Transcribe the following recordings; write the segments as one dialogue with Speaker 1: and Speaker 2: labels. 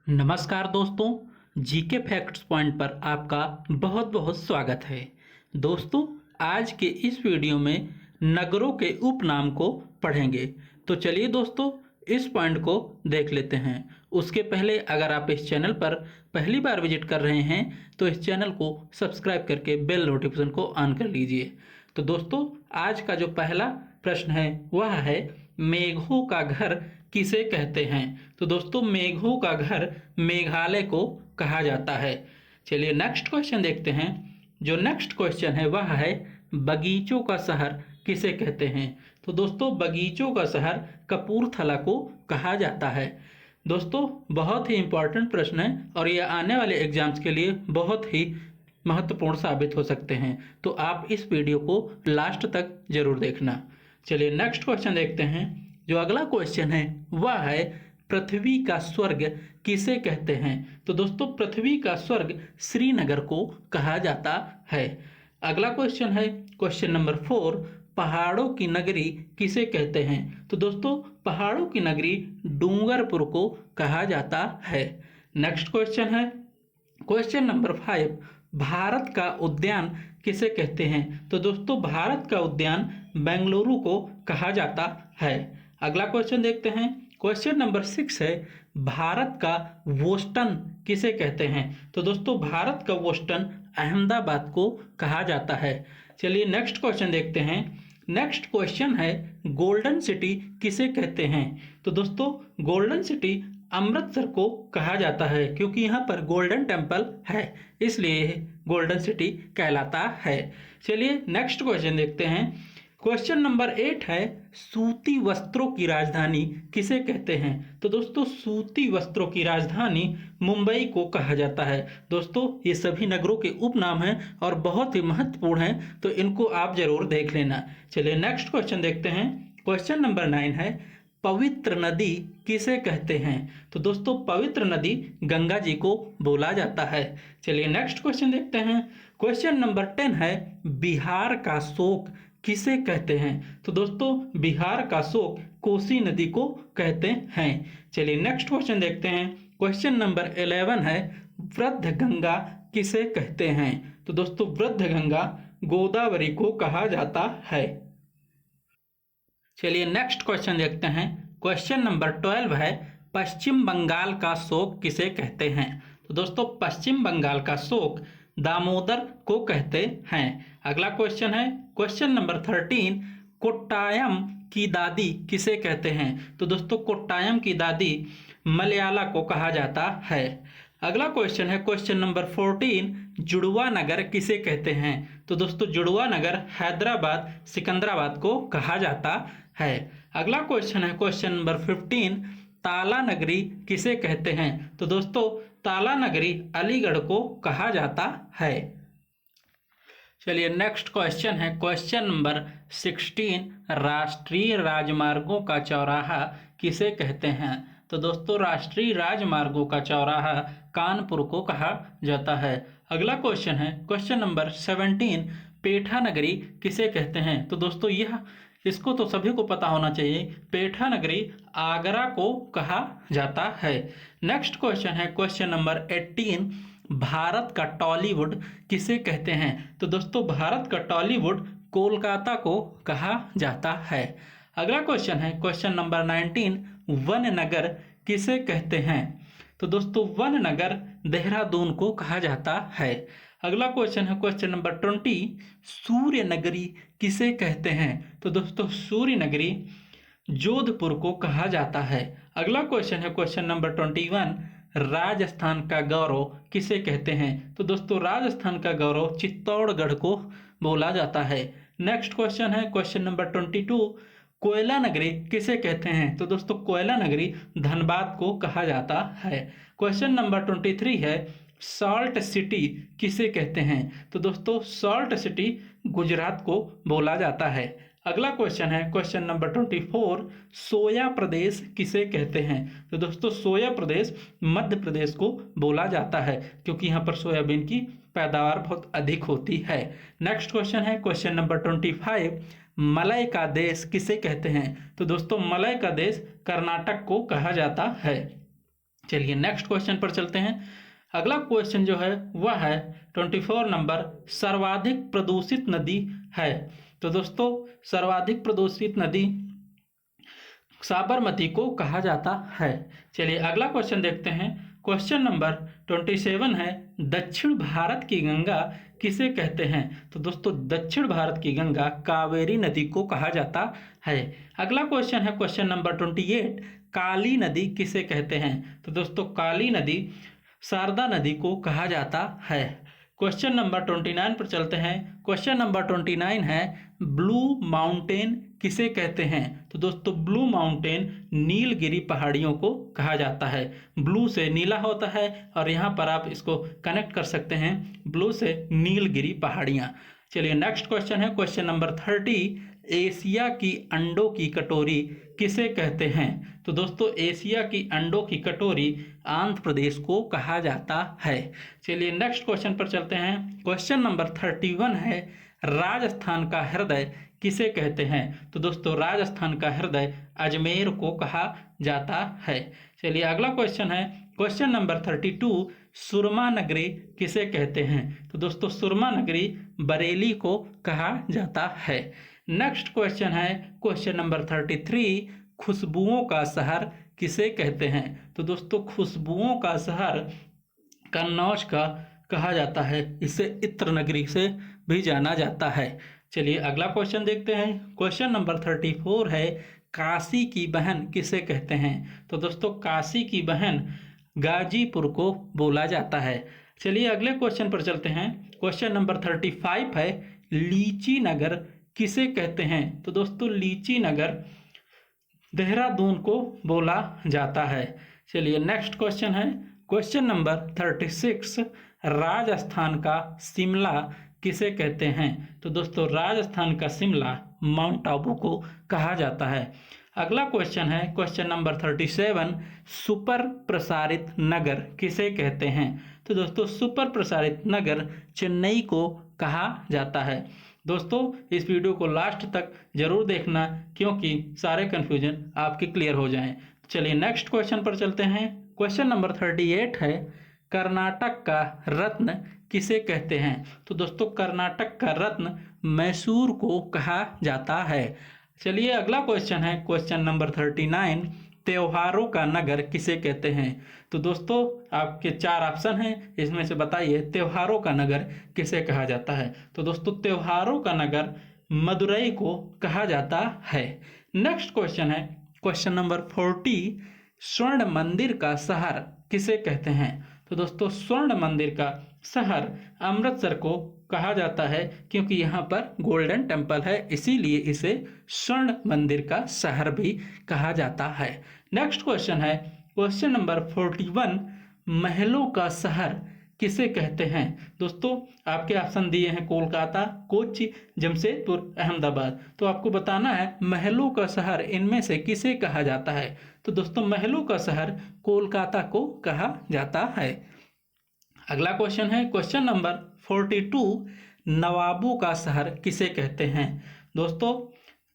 Speaker 1: नमस्कार दोस्तों, GK facts point पर आपका बहुत बहुत स्वागत है। दोस्तों, आज के इस वीडियो में नगरों के उपनाम को पढ़ेंगे। तो चलिए दोस्तों, इस पॉइंट को देख लेते हैं। उसके पहले अगर आप इस चैनल पर पहली बार विजिट कर रहे हैं तो इस चैनल को सब्सक्राइब करके बेल नोटिफिकेशन को ऑन कर लीजिए। तो दोस्तों, आज का जो पहला प्रश्न है वह है मेघों का घर किसे कहते हैं। तो दोस्तों, मेघों का घर मेघालय को कहा जाता है। चलिए नेक्स्ट क्वेश्चन देखते हैं। जो नेक्स्ट क्वेश्चन है वह है बगीचों का शहर किसे कहते हैं। तो दोस्तों, बगीचों का शहर कपूरथला को कहा जाता है। दोस्तों, बहुत ही इंपॉर्टेंट प्रश्न है और यह आने वाले एग्जाम्स के लिए बहुत ही महत्वपूर्ण साबित हो सकते हैं। तो आप इस वीडियो को लास्ट तक जरूर देखना। चलिए नेक्स्ट क्वेश्चन देखते हैं। जो अगला क्वेश्चन है वह है पृथ्वी का स्वर्ग किसे कहते हैं। तो दोस्तों, पृथ्वी का स्वर्ग श्रीनगर को कहा जाता है। अगला क्वेश्चन है क्वेश्चन नंबर 4, पहाड़ों की नगरी किसे कहते हैं। तो दोस्तों, पहाड़ों की नगरी डूंगरपुर को कहा जाता है। नेक्स्ट क्वेश्चन है क्वेश्चन नंबर 5, भारत का उद्यान किसे कहते हैं। तो दोस्तों, भारत का उद्यान बेंगलुरु को कहा जाता है। अगला क्वेश्चन देखते हैं। क्वेश्चन नंबर 6 है भारत का बोस्टन किसे कहते हैं। तो दोस्तों, भारत का बोस्टन अहमदाबाद को कहा जाता है। चलिए नेक्स्ट क्वेश्चन देखते हैं। नेक्स्ट क्वेश्चन है गोल्डन सिटी किसे कहते हैं। तो दोस्तों, गोल्डन सिटी अमृतसर को कहा जाता है क्योंकि यहाँ पर गोल्डन टेम्पल है, इसलिए गोल्डन सिटी कहलाता है। चलिए नेक्स्ट क्वेश्चन देखते हैं। क्वेश्चन नंबर 8 है सूती वस्त्रों की राजधानी किसे कहते हैं। तो दोस्तों, सूती वस्त्रों की राजधानी मुंबई को कहा जाता है। दोस्तों, ये सभी नगरों के उपनाम हैं और बहुत ही महत्वपूर्ण हैं, तो इनको आप जरूर देख लेना। चलिए नेक्स्ट क्वेश्चन देखते हैं। क्वेश्चन नंबर 9 है पवित्र नदी किसे कहते हैं। तो दोस्तों, पवित्र नदी गंगा जी को बोला जाता है। चलिए नेक्स्ट क्वेश्चन देखते हैं। क्वेश्चन नंबर 10 है बिहार का शोक किसे कहते हैं। तो दोस्तों, बिहार का शोक कोसी नदी को कहते हैं। चलिए नेक्स्ट क्वेश्चन देखते हैं। क्वेश्चन नंबर 11 है वृद्ध गंगा किसे कहते हैं। तो दोस्तों, वृद्ध गंगा गोदावरी को कहा जाता है। चलिए नेक्स्ट क्वेश्चन देखते हैं। क्वेश्चन नंबर 12 है पश्चिम बंगाल का शोक किसे कहते हैं। तो दोस्तों, पश्चिम बंगाल का शोक दामोदर को कहते हैं। अगला क्वेश्चन है क्वेश्चन नंबर 13, कोट्टायम की दादी किसे कहते हैं। तो दोस्तों, कोट्टायम की दादी मलयाला को कहा जाता है। अगला क्वेश्चन है क्वेश्चन नंबर 14, जुड़वा नगर किसे कहते हैं। तो दोस्तों, जुड़वा नगर हैदराबाद सिकंदराबाद को कहा जाता है। अगला क्वेश्चन है क्वेश्चन नंबर 15, ताला नगरी किसे कहते हैं। तो दोस्तों, ताला नगरी अलीगढ़ को कहा जाता है। चलिए नेक्स्ट क्वेश्चन है क्वेश्चन नंबर 16, राष्ट्रीय राजमार्गों का चौराहा किसे कहते हैं। तो दोस्तों, राष्ट्रीय राजमार्गों का चौराहा कानपुर को कहा जाता है। अगला क्वेश्चन है क्वेश्चन नंबर 17, पेठा नगरी किसे कहते हैं। तो दोस्तों, इसको तो सभी को पता होना चाहिए, पेठा नगरी आगरा को कहा जाता है। नेक्स्ट क्वेश्चन है क्वेश्चन नंबर 18, भारत का टॉलीवुड किसे कहते हैं। तो दोस्तों, भारत का टॉलीवुड कोलकाता को कहा जाता है। अगला क्वेश्चन है क्वेश्चन नंबर 19, वन नगर किसे कहते हैं। तो दोस्तों, वन नगर देहरादून को कहा जाता है। अगला क्वेश्चन है क्वेश्चन नंबर 20, सूर्य नगरी किसे कहते हैं। तो दोस्तों, सूर्य नगरी जोधपुर को कहा जाता है। अगला क्वेश्चन है क्वेश्चन नंबर 21, राजस्थान का गौरव किसे कहते हैं। तो दोस्तों, राजस्थान का गौरव चित्तौड़गढ़ को बोला जाता है। नेक्स्ट क्वेश्चन है क्वेश्चन नंबर 22, कोयला नगरी किसे कहते हैं। तो दोस्तों, कोयला नगरी धनबाद को कहा जाता है। क्वेश्चन नंबर 23 है सॉल्ट सिटी किसे कहते हैं। तो दोस्तों, सॉल्ट सिटी गुजरात को बोला जाता है। अगला क्वेश्चन है क्वेश्चन नंबर 24, सोया प्रदेश किसे कहते हैं। तो दोस्तों, सोया प्रदेश मध्य प्रदेश को बोला जाता है क्योंकि यहाँ पर सोयाबीन की पैदावार बहुत अधिक होती है। नेक्स्ट क्वेश्चन है क्वेश्चन नंबर 25, मलय का देश किसे कहते हैं। तो दोस्तों, मलय का देश कर्नाटक को कहा जाता है। चलिए नेक्स्ट क्वेश्चन पर चलते हैं। अगला क्वेश्चन जो है वह है 24 नंबर, सर्वाधिक प्रदूषित नदी है। तो दोस्तों सर्वाधिक प्रदूषित नदी साबरमती को कहा जाता है। चलिए अगला क्वेश्चन देखते हैं। क्वेश्चन नंबर 27 है, दक्षिण भारत की गंगा किसे कहते हैं। तो दोस्तों दक्षिण भारत की गंगा कावेरी नदी को कहा जाता है। अगला क्वेश्चन है क्वेश्चन नंबर 28, काली नदी किसे कहते हैं। तो दोस्तों काली नदी शारदा नदी को कहा जाता है। क्वेश्चन नंबर 29 पर चलते हैं। क्वेश्चन नंबर 29 है, ब्लू माउंटेन किसे कहते हैं। तो दोस्तों ब्लू माउंटेन नीलगिरी पहाड़ियों को कहा जाता है। ब्लू से नीला होता है और यहाँ पर आप इसको कनेक्ट कर सकते हैं, ब्लू से नीलगिरी पहाड़ियाँ। चलिए नेक्स्ट क्वेश्चन है क्वेश्चन नंबर 30, एशिया की अंडों की कटोरी किसे कहते हैं। तो दोस्तों एशिया की अंडों की कटोरी आंध्र प्रदेश को कहा जाता है। चलिए नेक्स्ट क्वेश्चन पर चलते हैं। क्वेश्चन नंबर 31 है, राजस्थान का हृदय किसे कहते हैं। तो दोस्तों राजस्थान का हृदय अजमेर को कहा जाता है। चलिए अगला क्वेश्चन है क्वेश्चन नंबर 32, सुरमा नगरी किसे कहते हैं। तो दोस्तों सुरमा नगरी बरेली को कहा जाता है। नेक्स्ट क्वेश्चन है क्वेश्चन नंबर 33, खुशबुओं का शहर किसे कहते हैं। तो दोस्तों खुशबुओं का शहर कन्नौज का कहा जाता है, इसे इत्र नगरी से भी जाना जाता है। चलिए अगला क्वेश्चन देखते हैं। क्वेश्चन नंबर 34 है, काशी की बहन किसे कहते हैं। तो दोस्तों काशी की बहन गाजीपुर को बोला जाता है। चलिए अगले क्वेश्चन पर चलते हैं। क्वेश्चन नंबर 35 है, लीची नगर किसे कहते हैं। तो दोस्तों लीची नगर देहरादून को बोला जाता है। चलिए नेक्स्ट क्वेश्चन है क्वेश्चन नंबर 36, राजस्थान का शिमला किसे कहते हैं। तो दोस्तों राजस्थान का शिमला माउंट आबू को कहा जाता है। अगला क्वेश्चन है क्वेश्चन नंबर 37, सुपर प्रसारित नगर किसे कहते हैं। तो दोस्तों सुपर प्रसारित नगर चेन्नई को कहा जाता है। दोस्तों इस वीडियो को लास्ट तक जरूर देखना क्योंकि सारे कन्फ्यूजन आपके क्लियर हो जाएं। चलिए नेक्स्ट क्वेश्चन पर चलते हैं। क्वेश्चन नंबर 38 है, कर्नाटक का रत्न किसे कहते हैं। तो दोस्तों कर्नाटक का रत्न मैसूर को कहा जाता है। चलिए अगला क्वेश्चन है क्वेश्चन नंबर 39, त्योहारों का नगर किसे कहते हैं। तो दोस्तों आपके 4 ऑप्शन हैं, इसमें से बताइए त्योहारों का नगर किसे कहा जाता है। तो दोस्तों त्योहारों का नगर मदुरई को कहा जाता है। नेक्स्ट क्वेश्चन है क्वेश्चन नंबर 40, स्वर्ण मंदिर का शहर किसे कहते हैं। तो दोस्तों स्वर्ण मंदिर का शहर अमृतसर को कहा जाता है क्योंकि यहाँ पर गोल्डन टेम्पल है, इसीलिए इसे स्वर्ण मंदिर का शहर भी कहा जाता है। नेक्स्ट क्वेश्चन है क्वेश्चन नंबर 41, महलों का शहर किसे कहते हैं। दोस्तों आपके ऑप्शन दिए हैं कोलकाता, कोच्चि, जमशेदपुर, अहमदाबाद। तो आपको बताना है महलों का शहर इनमें से किसे कहा जाता है। तो दोस्तों महलों का शहर कोलकाता को कहा जाता है। अगला क्वेश्चन है क्वेश्चन नंबर 42, नवाबों का शहर किसे कहते हैं। दोस्तों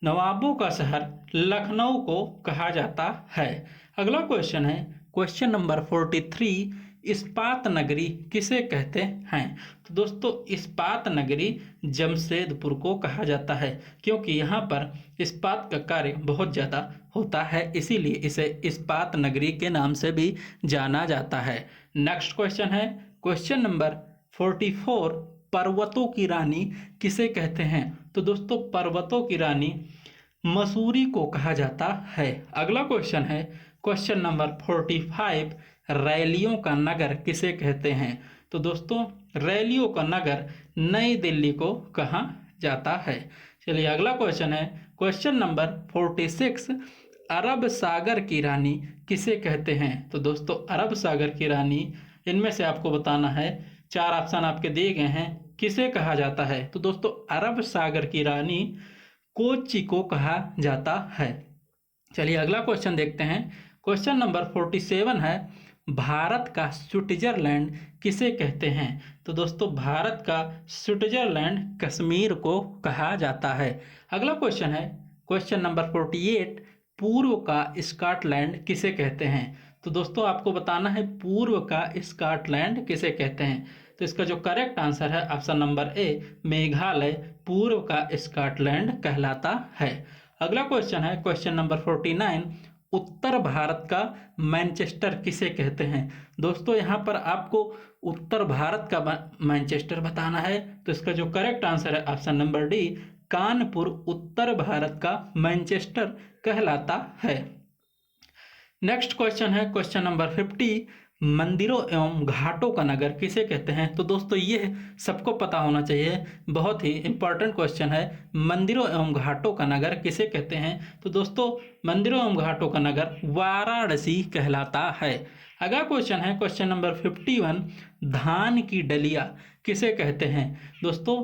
Speaker 1: नवाबों का शहर लखनऊ को कहा जाता है। अगला क्वेश्चन है क्वेश्चन नंबर 43, इस्पात नगरी किसे कहते हैं। तो दोस्तों इस्पात नगरी जमशेदपुर को कहा जाता है क्योंकि यहाँ पर इस्पात का कार्य बहुत ज़्यादा होता है, इसीलिए इसे इस्पात नगरी के नाम से भी जाना जाता है। नेक्स्ट क्वेश्चन है क्वेश्चन नंबर 44, पर्वतों की रानी किसे कहते हैं। तो दोस्तों पर्वतों की रानी मसूरी को कहा जाता है। अगला क्वेश्चन है क्वेश्चन नंबर 45, रैलियों का नगर किसे कहते हैं। तो दोस्तों रैलियों का नगर नई दिल्ली को कहा जाता है। चलिए अगला क्वेश्चन है क्वेश्चन नंबर 46, अरब सागर की रानी किसे कहते हैं। तो दोस्तों अरब सागर की रानी इनमें से आपको बताना है, 4 ऑप्शन आपके दिए गए हैं, किसे कहा जाता है। तो दोस्तों अरब सागर की रानी कोच्चि को कहा जाता है। चलिए अगला क्वेश्चन देखते हैं। क्वेश्चन नंबर 47 है, भारत का स्विट्जरलैंड किसे कहते हैं। तो दोस्तों भारत का स्विट्जरलैंड कश्मीर को कहा जाता है। अगला क्वेश्चन है क्वेश्चन नंबर 48, पूर्व का स्कॉटलैंड किसे कहते हैं। तो दोस्तों आपको बताना है पूर्व का स्कॉटलैंड किसे कहते हैं। तो इसका जो करेक्ट आंसर है ऑप्शन नंबर ए, मेघालय पूर्व का स्कॉटलैंड कहलाता है। अगला क्वेश्चन है क्वेश्चन नंबर 49, उत्तर भारत का मैनचेस्टर किसे कहते हैं। दोस्तों यहाँ पर आपको उत्तर भारत का मैनचेस्टर बताना है। तो इसका जो करेक्ट आंसर है ऑप्शन नंबर डी, कानपुर उत्तर भारत का मैनचेस्टर कहलाता है। नेक्स्ट क्वेश्चन है क्वेश्चन नंबर 50, मंदिरों एवं घाटों का नगर किसे कहते हैं। तो दोस्तों ये सबको पता होना चाहिए, बहुत ही इंपॉर्टेंट क्वेश्चन है। मंदिरों एवं घाटों का नगर किसे कहते हैं। तो दोस्तों मंदिरों एवं घाटों का नगर वाराणसी कहलाता है। अगला क्वेश्चन है क्वेश्चन नंबर 51, धान की डलिया किसे कहते हैं। दोस्तों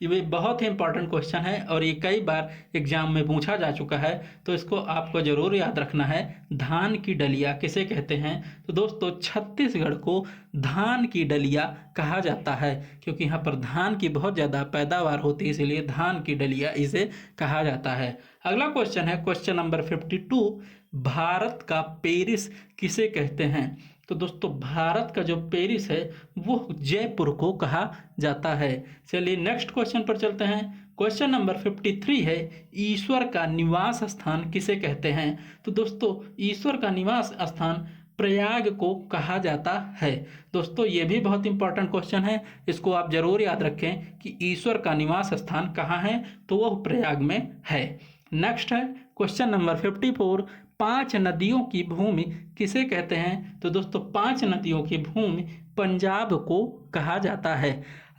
Speaker 1: ये बहुत ही इंपॉर्टेंट क्वेश्चन है और ये कई बार एग्जाम में पूछा जा चुका है, तो इसको आपको जरूर याद रखना है। धान की डलिया किसे कहते हैं। तो दोस्तों छत्तीसगढ़ को धान की डलिया कहा जाता है, क्योंकि यहाँ पर धान की बहुत ज़्यादा पैदावार होती है, इसलिए धान की डलिया इसे कहा जाता है। अगला क्वेश्चन है क्वेश्चन नंबर 52, भारत का पेरिस किसे कहते हैं। तो दोस्तों भारत का जो पेरिस है वो जयपुर को कहा जाता है। चलिए नेक्स्ट क्वेश्चन पर चलते हैं। क्वेश्चन नंबर 53 है, ईश्वर का निवास स्थान किसे कहते हैं। तो दोस्तों ईश्वर का निवास स्थान प्रयाग को कहा जाता है। दोस्तों ये भी बहुत इंपॉर्टेंट क्वेश्चन है, इसको आप जरूर याद रखें कि ईश्वर का निवास स्थान कहाँ है, तो वह प्रयाग में है। नेक्स्ट है क्वेश्चन नंबर 54, 5 नदियों की भूमि किसे कहते हैं। तो दोस्तों 5 नदियों की भूमि पंजाब को कहा जाता है।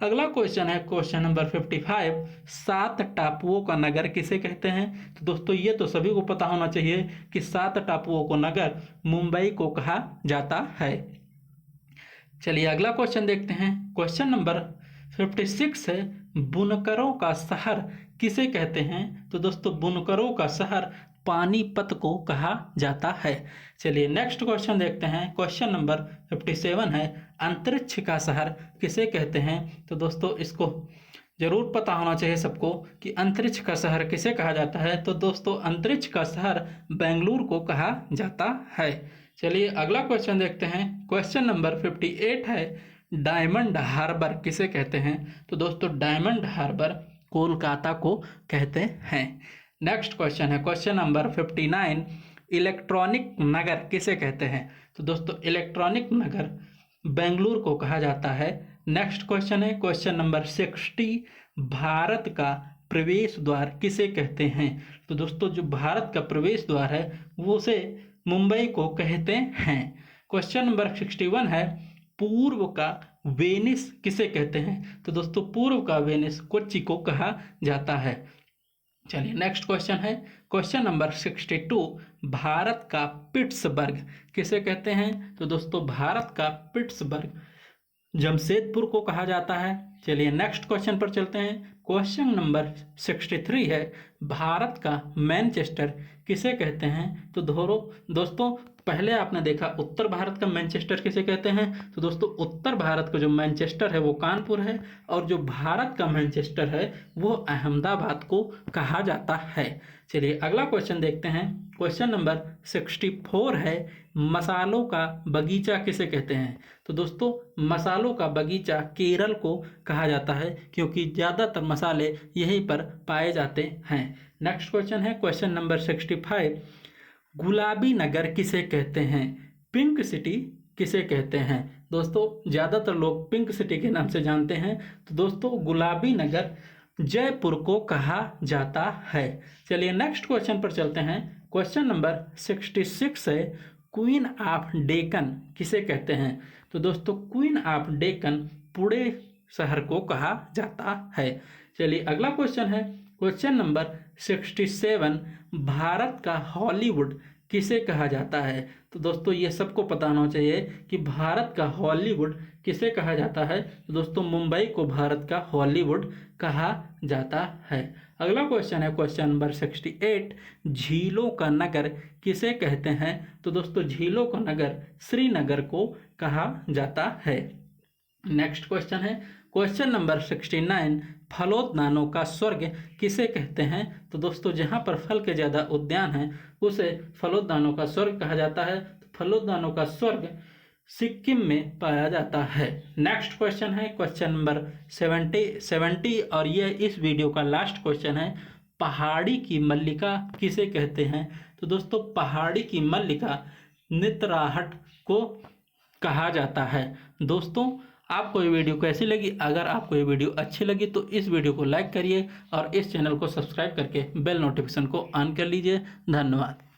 Speaker 1: अगला क्वेश्चन है क्वेश्चन नंबर 55, 7 टापुओं का नगर किसे कहते हैं। तो दोस्तों ये तो सभी को पता होना चाहिए कि 7 टापुओं को नगर मुंबई को कहा जाता है। चलिए अगला क्वेश्चन देखते हैं। क्वेश्चन नंबर 56 है, बुनकरों का शहर किसे कहते हैं। तो दोस्तों बुनकरों का शहर पानीपत को कहा जाता है। चलिए नेक्स्ट क्वेश्चन देखते हैं। क्वेश्चन नंबर 57 है, अंतरिक्ष का शहर किसे कहते हैं। तो दोस्तों इसको जरूर पता होना चाहिए सबको कि अंतरिक्ष का शहर किसे कहा जाता है। तो दोस्तों अंतरिक्ष का शहर बेंगलुरु को कहा जाता है। चलिए अगला क्वेश्चन देखते हैं। क्वेश्चन नंबर 58 है, डायमंड हार्बर किसे कहते हैं। तो दोस्तों डायमंड हार्बर कोलकाता को कहते हैं। नेक्स्ट क्वेश्चन है क्वेश्चन नंबर 59, इलेक्ट्रॉनिक नगर किसे कहते हैं। तो दोस्तों इलेक्ट्रॉनिक नगर बेंगलुरु को कहा जाता है। नेक्स्ट क्वेश्चन है क्वेश्चन नंबर 60, भारत का प्रवेश द्वार किसे कहते हैं। तो दोस्तों जो भारत का प्रवेश द्वार है वो उसे मुंबई को कहते हैं। क्वेश्चन नंबर 61 है, पूर्व का वेनिस किसे कहते हैं। तो दोस्तों पूर्व का वेनिस कोच्चि को कहा जाता है। चलिए नेक्स्ट क्वेश्चन है क्वेश्चन नंबर 62, भारत का पिट्सबर्ग किसे कहते हैं। तो दोस्तों भारत का पिट्सबर्ग जमशेदपुर को कहा जाता है। चलिए नेक्स्ट क्वेश्चन पर चलते हैं। क्वेश्चन नंबर 63 है, भारत का मैनचेस्टर किसे कहते हैं। तो दोस्तों पहले आपने देखा उत्तर भारत का मैनचेस्टर किसे कहते हैं। तो दोस्तों उत्तर भारत का जो मैनचेस्टर है वो कानपुर है, और जो भारत का मैनचेस्टर है वो अहमदाबाद को कहा जाता है। चलिए अगला क्वेश्चन देखते हैं। क्वेश्चन नंबर 64 है, मसालों का बगीचा किसे कहते हैं। तो दोस्तों मसालों का बगीचा केरल को कहा जाता है, क्योंकि ज़्यादातर मसाले यहीं पर पाए जाते हैं। नेक्स्ट क्वेश्चन है क्वेश्चन नंबर 65, गुलाबी नगर किसे कहते हैं, पिंक सिटी किसे कहते हैं। दोस्तों ज़्यादातर लोग पिंक सिटी के नाम से जानते हैं। तो दोस्तों गुलाबी नगर जयपुर को कहा जाता है। चलिए नेक्स्ट क्वेश्चन पर चलते हैं। क्वेश्चन नंबर 66 है, क्वीन ऑफ डेक्कन किसे कहते हैं। तो दोस्तों क्वीन ऑफ डेक्कन पुणे शहर को कहा जाता है। चलिए अगला क्वेश्चन है क्वेश्चन नंबर 67, भारत का हॉलीवुड किसे कहा जाता है। तो दोस्तों ये सबको पता होना चाहिए कि भारत का हॉलीवुड किसे कहा जाता है। तो दोस्तों मुंबई को भारत का हॉलीवुड कहा जाता है। अगला क्वेश्चन है क्वेश्चन नंबर 68, झीलों का नगर किसे कहते हैं। तो दोस्तों झीलों का नगर श्रीनगर को कहा जाता है। नेक्स्ट क्वेश्चन है क्वेश्चन नंबर 69, फलोद्यानों का स्वर्ग किसे कहते हैं। तो दोस्तों जहाँ पर फल के ज़्यादा उद्यान हैं उसे फलोद्यानों का स्वर्ग कहा जाता है। फलोद्यानों का स्वर्ग सिक्किम में पाया जाता है। नेक्स्ट क्वेश्चन है क्वेश्चन नंबर 70 और ये इस वीडियो का लास्ट क्वेश्चन है। पहाड़ी की मल्लिका किसे कहते हैं? तो दोस्तों पहाड़ी की मल्लिका नितराहट को कहा जाता है। दोस्तों आपको ये वीडियो कैसी लगी? अगर आपको ये वीडियो अच्छी लगी तो इस वीडियो को लाइक करिए और इस चैनल को सब्सक्राइब करके बेल नोटिफिकेशन को ऑन कर लीजिए। धन्यवाद।